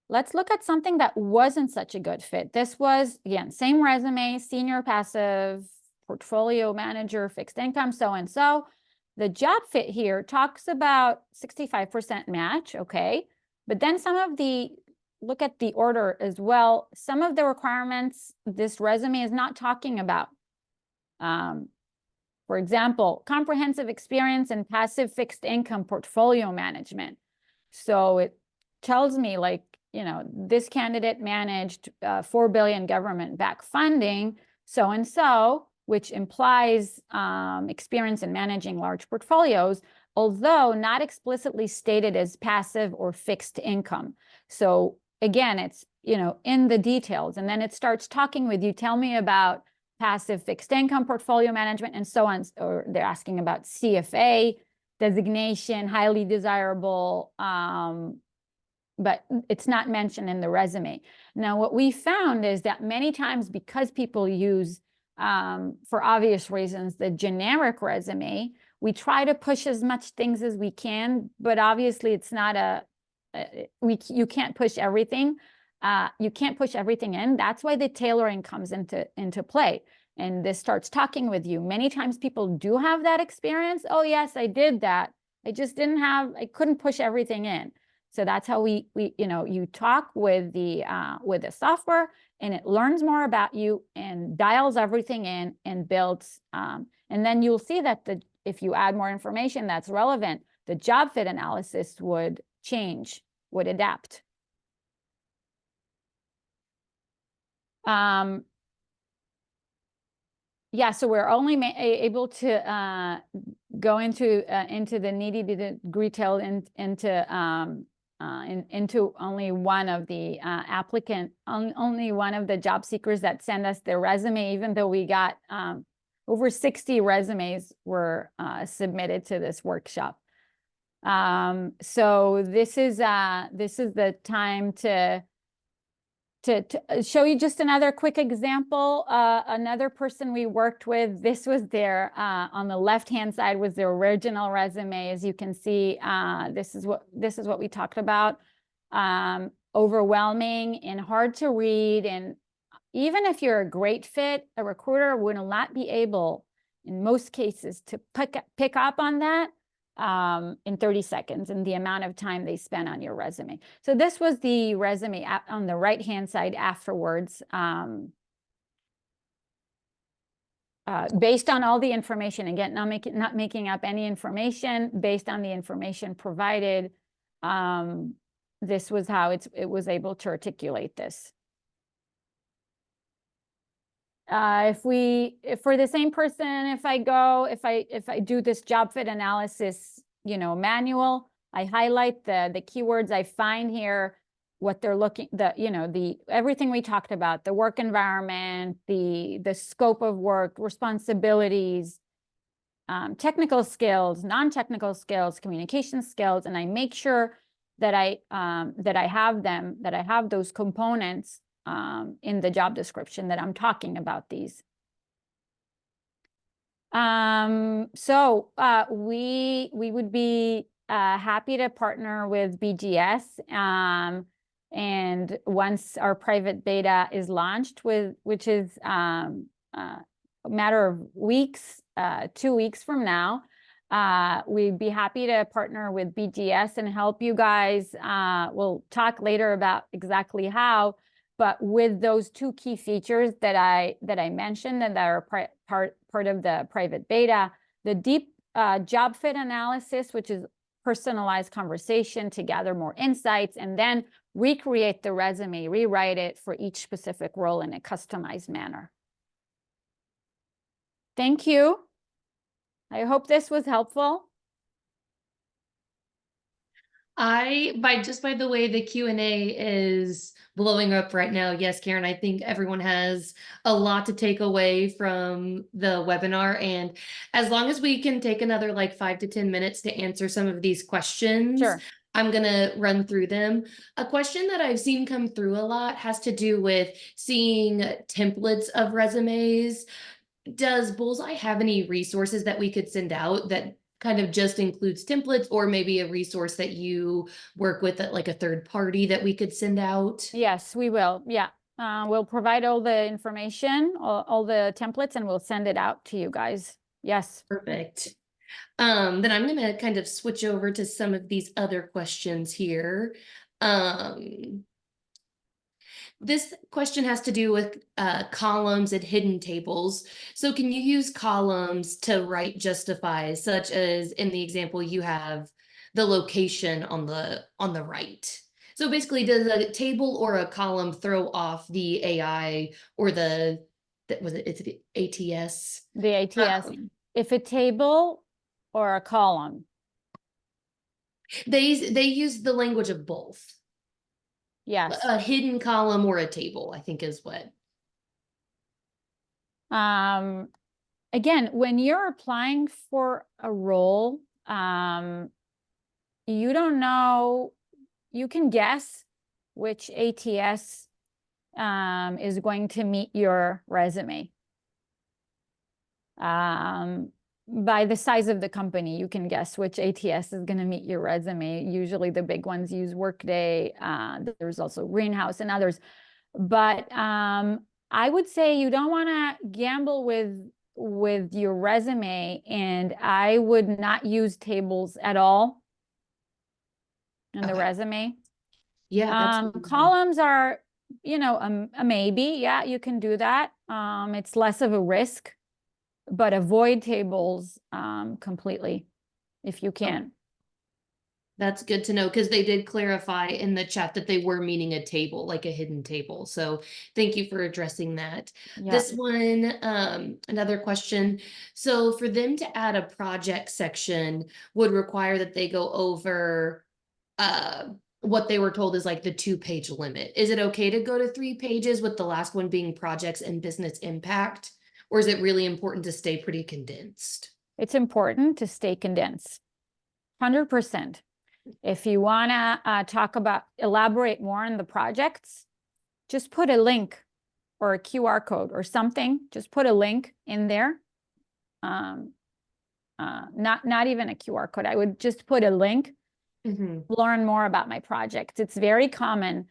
let's look at something that wasn't such a good fit. This was, again, same resume, senior passive, portfolio manager, fixed income, so and so. The job fit here talks about 65% match, okay? But then look at the order as well. Some of the requirements this resume is not talking about. For example, comprehensive experience in passive fixed income portfolio management. So it tells me, like, this candidate managed 4 billion government-backed funding, so and so, which implies experience in managing large portfolios, although not explicitly stated as passive or fixed income. So again, it's in the details, and then it starts talking with you. Tell me about passive fixed income portfolio management, and so on. Or they're asking about CFA designation, highly desirable, but it's not mentioned in the resume. Now, what we found is that many times, because people use, for obvious reasons, the generic resume, we try to push as much things as we can, but obviously it's not a you can't push everything. You can't push everything in. That's why the tailoring comes into play. And this starts talking with you. Many times people do have that experience. Oh, yes, I did that. I couldn't push everything in. So that's how you talk with the software, and it learns more about you and dials everything in and builds. And then you'll see that if you add more information that's relevant, the job fit analysis would change, would adapt. Yeah, so we're only able to go into the nitty-gritty detail into only one of the only one of the job seekers that send us their resume, even though we got over 60 resumes were submitted to this workshop. So this is the time to show you just another quick example. Another person we worked with, this was their, on the left-hand side was their original resume. As you can see, this is what we talked about. Overwhelming and hard to read. And even if you're a great fit, a recruiter will not be able, in most cases, to pick up on that in 30 seconds and the amount of time they spent on your resume. So this was the resume on the right-hand side afterwards. Based on all the information, again, not making up any information, based on the information provided, this was how it was able to articulate this. If for the same person, if I do this job fit analysis, manual, I highlight the keywords I find here, what they're looking, everything we talked about, the work environment, the scope of work, responsibilities, technical skills, non-technical skills, communication skills, and I make sure that I have those components in the job description that I'm talking about these. So we would be happy to partner with BGS. And once our private beta is launched, which is a matter of weeks, 2 weeks from now, we'd be happy to partner with BGS and help you guys. We'll talk later about exactly how. But with those 2 key features that I mentioned and that are part of the private beta, the deep job fit analysis, which is personalized conversation to gather more insights, and then recreate the resume, rewrite it for each specific role in a customized manner. Thank you. I hope this was helpful. By the way the Q&A is blowing up right now, yes, Keren, I think everyone has a lot to take away from the webinar. And as long as we can take another like 5 to 10 minutes to answer some of these questions, Sure. I'm gonna run through them. A question that I've seen come through a lot has to do with seeing templates of resumes. Does Bullseye have any resources that we could send out that kind of just includes templates, or maybe a resource that you work with at like a third party that we could send out? Yes, we will. Yeah. We'll provide all the information, all the templates, and we'll send it out to you guys. Yes. Perfect. Then I'm gonna kind of switch over to some of these other questions here. This question has to do with columns and hidden tables. So can you use columns to write justify, such as in the example you have the location on the right? So basically, does a table or a column throw off the AI or it's the ATS? The ATS. If a table or a column. They use the language of both. Yes. A hidden column or a table, I think is what. Again, when you're applying for a role, you don't know, you can guess which ATS is going to meet your resume. by the size of the company, you can guess which ATS is going to meet your resume. Usually the big ones use Workday. There's also Greenhouse and others. But I would say you don't want to gamble with your resume, and I would not use tables at all in the Okay. resume. Yeah, that's good to know. Columns are, a maybe. Yeah, you can do that. It's less of a risk, but avoid tables completely if you Okay. can. That's good to know because they did clarify in the chat that they were meaning a table, like a hidden table. So thank you for addressing that. Yeah. This one, another question. So for them to add a project section would require that they go over what they were told is like the 2-page limit. Is it okay to go to 3 pages with the last one being projects and business impact? Or is it really important to stay pretty condensed? It's important to stay condensed. 100%. If you want to elaborate more on the projects, just put a link or a QR code or something. Just put a link in there. Not even a QR code. I would just put a link. Learn more about my project. It's very common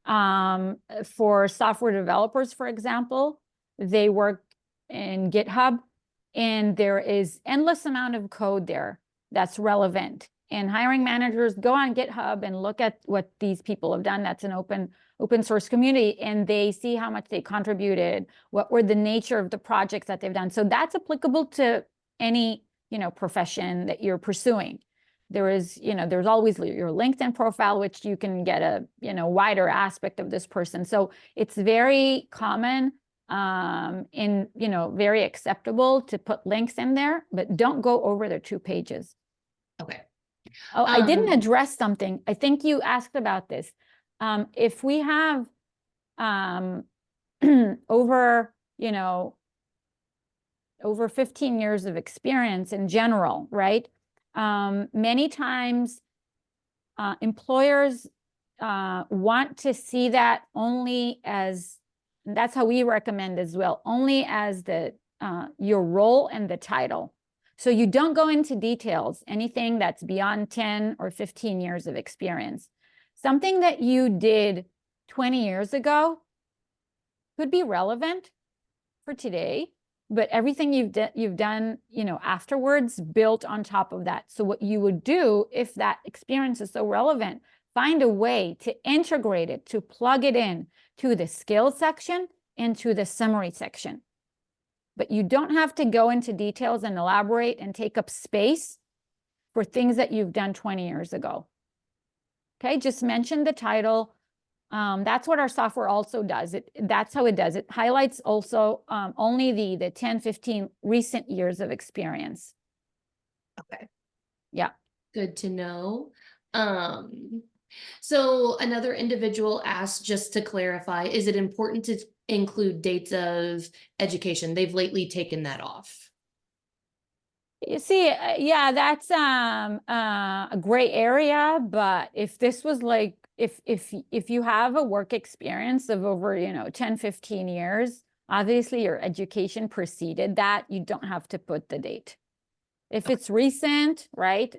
for software developers, for example. They work in GitHub, and there is endless amount of code there that's relevant. And hiring managers go on GitHub and look at what these people have done. That's an open source community, and they see how much they contributed, what were the nature of the projects that they've done. So that's applicable to any, profession that you're pursuing. There is, there's always your LinkedIn profile, which you can get a, wider aspect of this person. So it's very common very acceptable to put links in there, but don't go over the 2 pages. Okay. Oh, I didn't address something. I think you asked about this. If we have over 15 years of experience in general, right? Many times employers want to see that only as, that's how we recommend as well, only as your role and the title. So you don't go into details, anything that's beyond 10 or 15 years of experience. Something that you did 20 years ago could be relevant for today, but everything you've done, afterwards built on top of that. So what you would do if that experience is so relevant, find a way to integrate it, to plug it in to the skills section and to the summary section. But you don't have to go into details and elaborate and take up space for things that you've done 20 years ago. Okay, just mention the title. That's what our software also does. That's how it does. It highlights also only the 10, 15 recent years of experience. Okay. Yeah. Good to know. So another individual asked, just to clarify, is it important to include dates of education? They've lately taken that off. You see, yeah, that's a gray area, but if this was like, if you have a work experience of over, 10, 15 years, obviously your education preceded that, you don't have to put the date. If it's recent, right?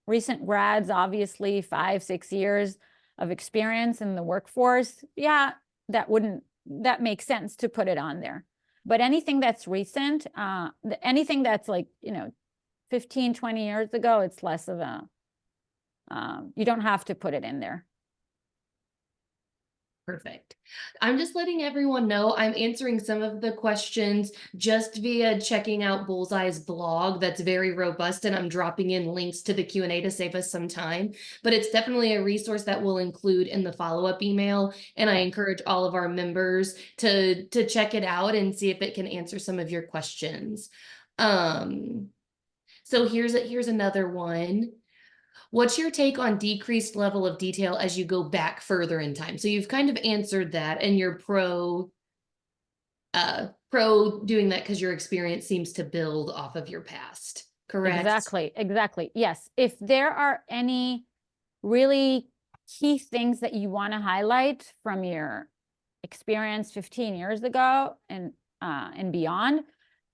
Recent grads, obviously 5, 6 years of experience in the workforce, yeah, that makes sense to put it on there. But anything that's recent, anything that's like, 15, 20 years ago, it's less of a, you don't have to put it in there. Perfect. I'm just letting everyone know I'm answering some of the questions just via checking out Bullseye's blog. That's very robust, and I'm dropping in links to the Q&A to save us some time. But it's definitely a resource that we'll include in the follow-up email, and I encourage all of our members to check it out and see if it can answer some of your questions. So here's another one. What's your take on decreased level of detail as you go back further in time? So you've kind of answered that, and you're pro doing that because your experience seems to build off of your past, correct? Exactly. Yes. If there are any really key things that you want to highlight from your experience 15 years ago and beyond,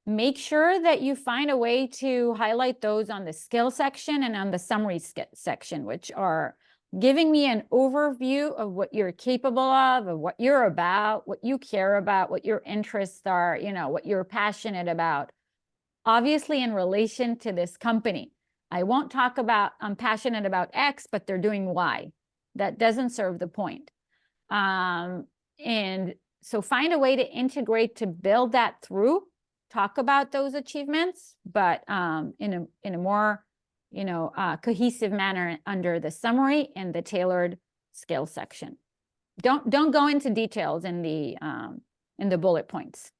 make sure that you find a way to highlight those on the skill section and on the summary section, which are giving me an overview of what you're capable of what you're about, what you care about, what your interests are, you know, what you're passionate about, obviously in relation to this company. I won't talk about, I'm passionate about X, but they're doing Y. That doesn't serve the point. And so find a way to integrate, to build that through, talk about those achievements, but in a more, you know, cohesive manner under the summary and the tailored skill section. Don't go into details in the bullet points.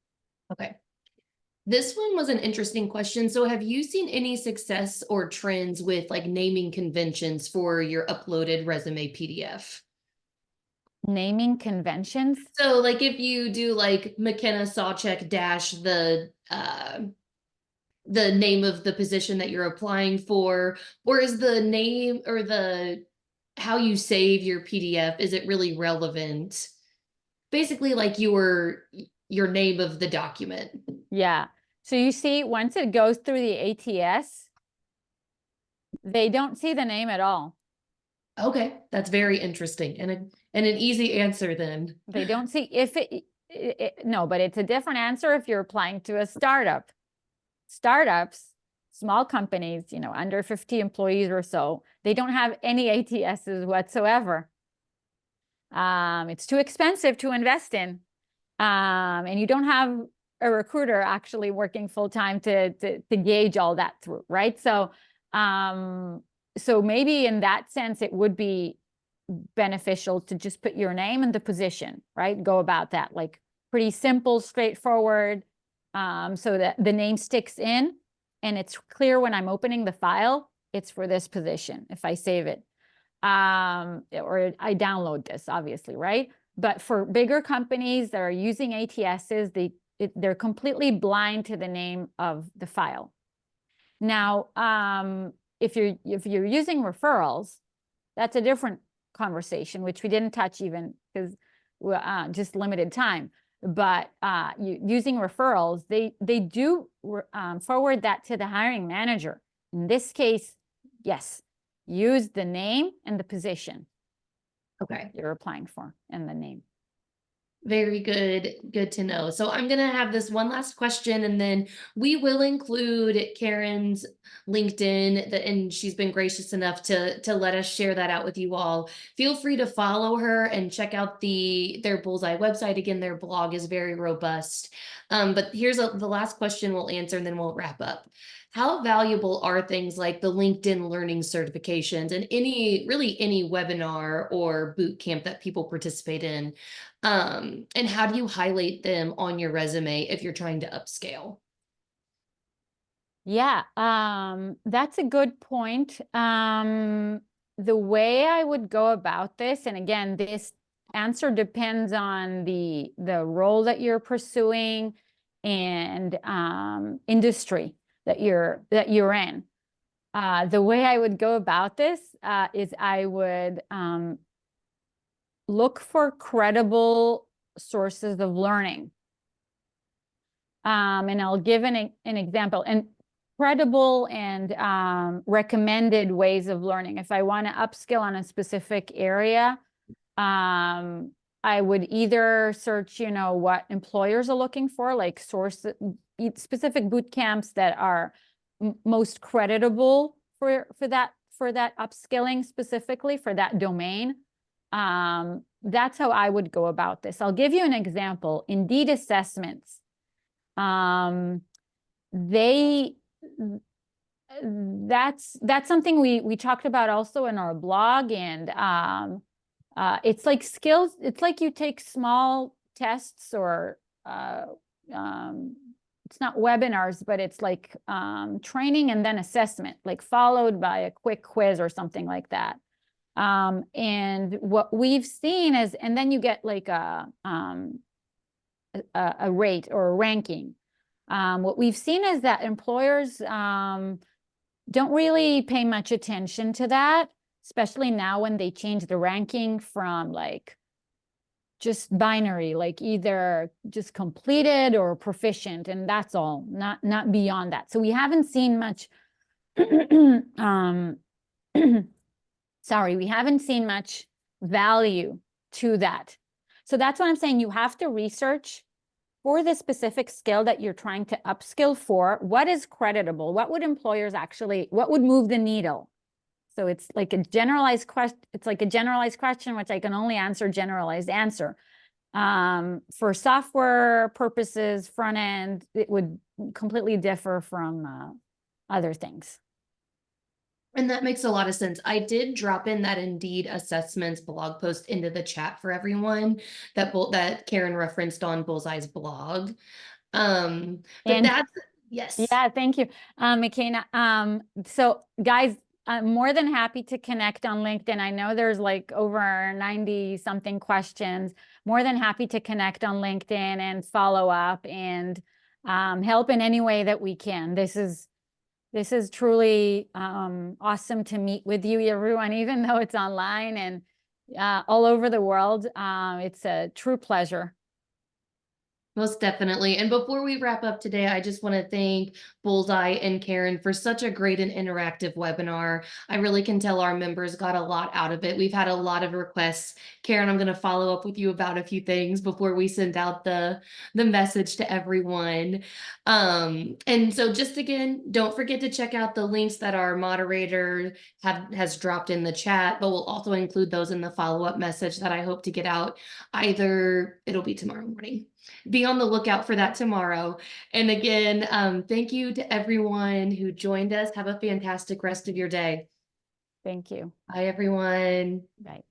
Okay. This one was an interesting question. So have you seen any success or trends with like naming conventions for your uploaded resume PDF? Naming conventions? So like if you do like McKenna Sawcheck dash the name of the position that you're applying for, or is the name or the how you save your PDF, is it really relevant? Basically like your name of the document. Yeah. So you see, once it goes through the ATS, they don't see the name at all. Okay, that's very interesting and an easy answer then. They don't see if no, but it's a different answer if you're applying to a startup. Startups, small companies, you know, under 50 employees or so, they don't have any ATSs whatsoever. It's too expensive to invest in. And you don't have a recruiter actually working full time to gauge all that through, right? So, so maybe in that sense, it would be beneficial to just put your name and the position, right? Go about that, like pretty simple, straightforward, so that the name sticks in and it's clear when I'm opening the file, it's for this position if I save it. Or I download this, obviously, right? But for bigger companies that are using ATSs, they're completely blind to the name of the file. Now, if you're using referrals, that's a different conversation, which we didn't touch even because just limited time. But using referrals, they do forward that to the hiring manager. In this case, yes, use the name and the position. Okay. You're applying for and the name. Very good. Good to know. So I'm going to have this one last question and then we will include Keren's LinkedIn and she's been gracious enough to let us share that out with you all. Feel free to follow her and check out their Bullseye website. Again, their blog is very robust. But here's the last question we'll answer and then we'll wrap up. How valuable are things like the LinkedIn learning certifications and really any webinar or boot camp that people participate in? And how do you highlight them on your resume if you're trying to upscale? Yeah, that's a good point. The way I would go about this, and again, this answer depends on the role that you're pursuing and industry that you're in. The way I would go about this is I would look for credible sources of learning. And I'll give an example. And credible and recommended ways of learning. If I want to upskill on a specific area, I would either search, you know, what employers are looking for, like specific boot camps that are most creditable for that upskilling specifically for that domain. That's how I would go about this. I'll give you an example. Indeed assessments. That's something we talked about also in our blog, and it's like skills. It's like you take small tests or it's not webinars, but it's like training and then assessment, like followed by a quick quiz or something like that. And what we've seen is, and then you get like a rate or a ranking. What we've seen is that employers don't really pay much attention to that, especially now when they change the ranking from like just binary, like either just completed or proficient, and that's all, not beyond that. So we haven't seen much sorry, we haven't seen much value to that. So that's what I'm saying. You have to research for the specific skill that you're trying to upskill for. What is creditable? What would employers actually, what would move the needle? So it's like a generalized question. It's like a generalized question, which I can only answer generalized answer. For software purposes, front end, it would completely differ from other things. And that makes a lot of sense. I did drop in that Indeed assessments blog post into the chat for everyone that Keren referenced on Bullseye's blog. But And that's yes. yeah, thank you, McKenna. So guys, I'm more than happy to connect on LinkedIn. I know there's like over 90 something questions. More than happy to connect on LinkedIn and follow up and help in any way that we can. This is truly awesome to meet with you, everyone, even though it's online and all over the world. It's a true pleasure. Most definitely. And before we wrap up today, I just want to thank Bullseye and Keren for such a great and interactive webinar. I really can tell our members got a lot out of it. We've had a lot of requests. Keren, I'm going to follow up with you about a few things before we send out the message to everyone. And so just again, don't forget to check out the links that our moderator has dropped in the chat, but we'll also include those in the follow-up message that I hope to get out. Either it'll be tomorrow morning. Be on the lookout for that tomorrow. And again, thank you to everyone who joined us. Have a fantastic rest of your day. Thank you. Bye, everyone. Bye.